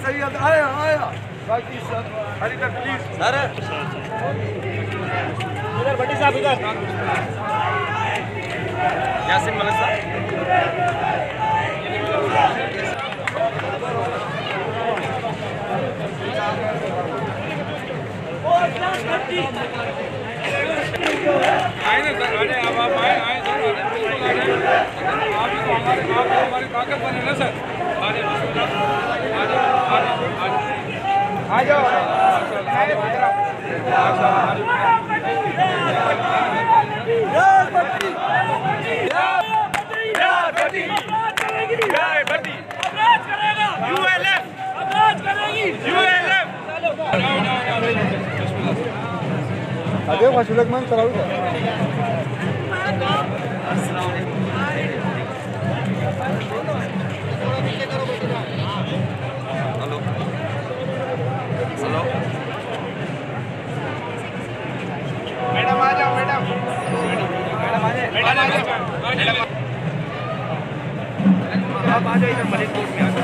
सैयद आया आया बाकी सर हरिकर प्लीज सर इधर भट्टी साहब इधर यासिन मलिक साहब आए ना सर आए अब आप आए सर आप हमारी ताकत बने ना सर आ जाओ अरे वाशुलक मन कराओ हेलो हेलो मैडम आ जाओ मैडम मैडम आ जाए मैडम आप आ जाइए मलिक कोर्ट में आ जाओ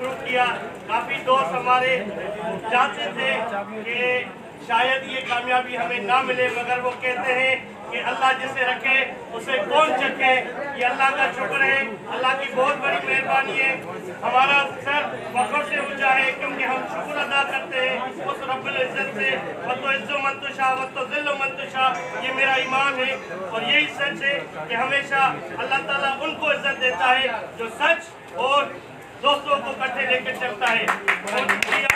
शुरू किया। काफ़ी दोस्त हमारे चाहते थे कि शायद ये कामयाबी हमें ना मिले, मगर वो कहते हैं कि अल्लाह जिसे रखे उसे कौन चखे। ये अल्लाह का शुक्र है, अल्लाह की बहुत बड़ी मेहरबानी है। हमारा सर फख्र से ऊंचा है क्योंकि हम शुक्र अदा करते हैं उस रब्बुल इज्जत से। वतो इज्जो मंतुशा वतो ज़िल्लो मंतुशा, ये मेरा ईमान है और यही सच है कि हमेशा अल्लाह ताला उनको इज्जत देता है जो सच और दोस्तों को इकट्ठे लेकर चलता है। बहुत शुक्रिया।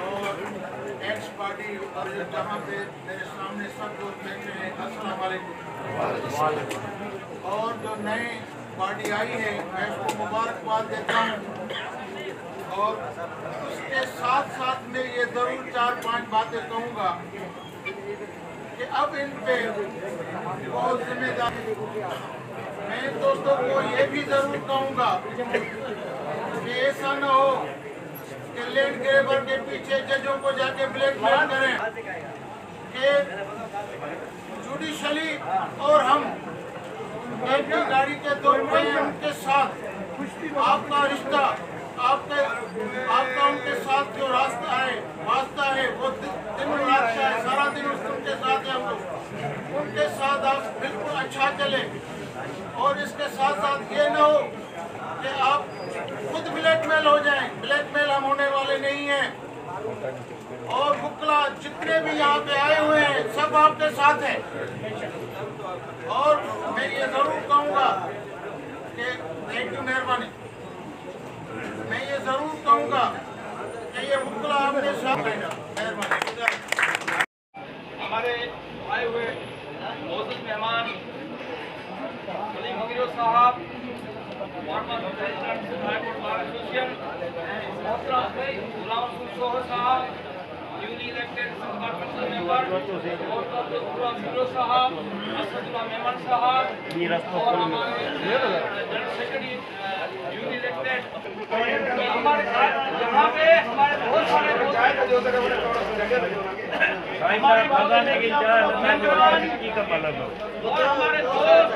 और एक्स पार्टी और जहाँ पे मेरे सामने सब लोग बैठे हैं, अस्सलाम वालेकुम। और जो नई पार्टी आई है मैं उसको मुबारकबाद देता हूँ और उसके साथ साथ में ये ज़रूर 4-5 बातें कहूँगा कि अब इन पे बहुत जिम्मेदारी। मैं दोस्तों को ये भी ज़रूर कहूँगा कि ऐसा न हो कि लैंड ग्रैबर के पीछे जजों को जाके ब्लैकमेल करें कि जुडिशली और हम एक ही गाड़ी के दो उनके साथ आपका रिश्ता आपका उनके साथ जो रास्ता है वो दिन रात का है, सारा दिन उनके साथ है। हम लोग उनके साथ आप बिल्कुल अच्छा चले और इसके साथ साथ ये न हो कि आप खुद ब्लैकमेल हो जाएं। ब्लैकमेल हम होने वाले नहीं हैं और मुकला जितने भी यहाँ पे आए हुए हैं सब आपके साथ हैं। और मैं ये जरूर कहूँगा कि थैंक यू, मेहरबानी। मैं ये जरूर कहूँगा कि ये मुकला आपके साथ रहेगा, मेहरबानी। हमारे आए हुए मौजूद मेहमान सलीम हमीद साहब, former president high court bar association, Ghulam Rasool Sohar साहब, न्यूली इलेक्टेड पार्लियामेंट मेंबर, और डॉक्टर साहब, असदुल्लाह मेमन साहब और हमारे जनरल सेक्रेटरी न्यूली इलेक्टेड। हमारे साथ यहाँ पे हमारे बहुत सारे और हमारे दोस्त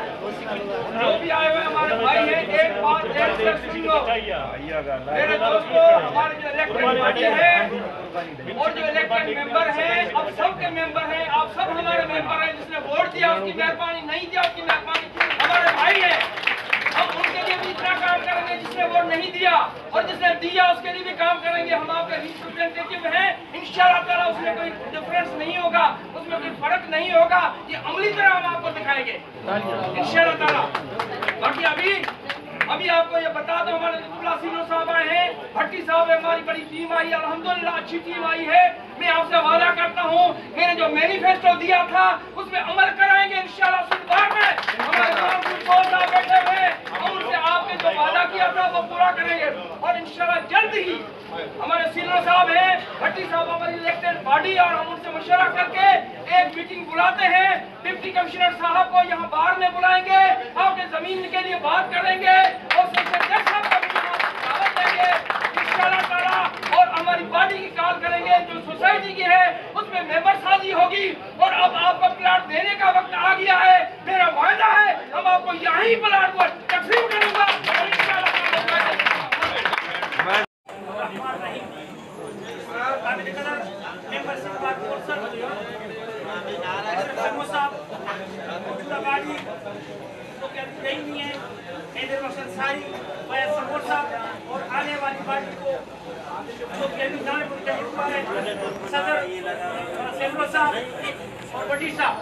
जो भी आए हुए हमारे भाई हैं, एक बात मेरे दोस्तों, हमारे जो इलेक्टेड बॉडी है और जो इलेक्टेड मेंबर हैं, अब सबके मेंबर हैं, आप सब हमारे मेंबर हैं। जिसने वोट दिया उसकी मेहरबानी, नहीं दिया उसकी मेहरबानी, हमारे भाई हैं। हम उनके लिए भी इतना काम करेंगे जिसने वोट नहीं दिया, और जिसने दिया उसके लिए भी काम करेंगे। हम आपके रिप्रेजेंटेटिव हैं, इंशाअल्लाह ताला उसमें कोई डिफरेंस नहीं होगा, उसमें कोई फर्क नहीं होगा। ये अमली तरह हम आपको दिखाएंगे इंशाअल्लाह ताला। बाकी अभी आपको ये बता दो, हमारे सीनो साहब आए हैं, भट्टी साहब, हमारी बड़ी टीम आई, अल्हम्दुलिल्लाह अच्छी टीम आई है। मैं आपसे वादा करता हूँ, मैंने जो मैनिफेस्टो दिया था उसमें अमल कराएंगे इंशाअल्लाह। सुधार में हमारे साहब बैठे हुए, हम उनसे आपने जो वादा किया था वो पूरा करेंगे और इंशाअल्लाह जल्द ही हमारे सीनो साहब हैं, भट्टी साहब हमारी इलेक्टेड बॉडी, और हम उनसे मशवरा करके एक मीटिंग बुलाते हैं। डिप्टी कमिश्नर साहब को यहाँ बाहर में बुलाएंगे, आपके जमीन के लिए बात करेंगे और सबसे साहब को दावत देंगे इंशाअल्लाह ताला, और हमारी बॉडी की कॉल करेंगे जो सोसाइटी की है उसमें मेंबर साजी होगी। और अब आपको प्लाट देने का वक्त आ गया है, मेरा वायदा है हम आपको यहीं प्लाट को तकसीम करूंगा और इंशाअल्लाह नहीं है और आने वाली बात को जो सदर साहब और बड़ी साहब,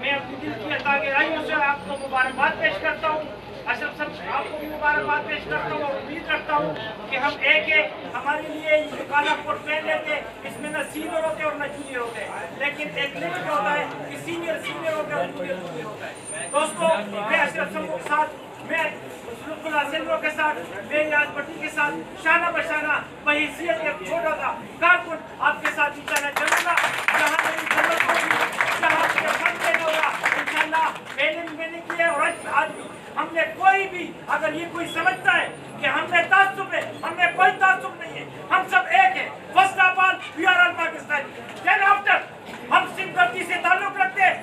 मैं अपनी दिल की अतागराइयों से आपको मुबारकबाद पेश करता हूँ। अशरफ साहब आपको भी मुबारकबाद पेश करता हूँ और उम्मीद करता हूँ कि हम एक हमारे लिए जो काला कोट पहन लेते इसमें न सीनियर होते और न जूनियर होते, लेकिन एक लिमिट होता है कि सीनियर सीनियर होता है और जूनियर जूनियर होता है। दोस्तों, मैं अशरफ साहब के साथ, मैं के साथ, मेरी आज पट्टी के साथ शाना बशाना बहैसियत एक छोटा सा कारकुन आपके साथ इंशाअल्लाह चलूंगा। जहाँ मेरी जरूरत होगी, जहाँ मुझे फंड देना होगा इंशाअल्लाह पहले मैंने किया। और आज हमने कोई भी अगर ये कोई समझता है कि हमने तासुब है, हमने कोई तासुब नहीं है, हम सब एक है। First of all we are all Pakistani, then after हम सिर्फ गलती से ताल्लुक रखते हैं।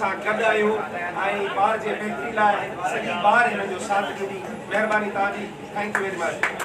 सां गॾु आहियो ऐं ॿार जे बहितरी लाइ सॼी ॿार हिननि जो साथ ॾिनी। महिरबानी तव्हांजी। Thank you very much.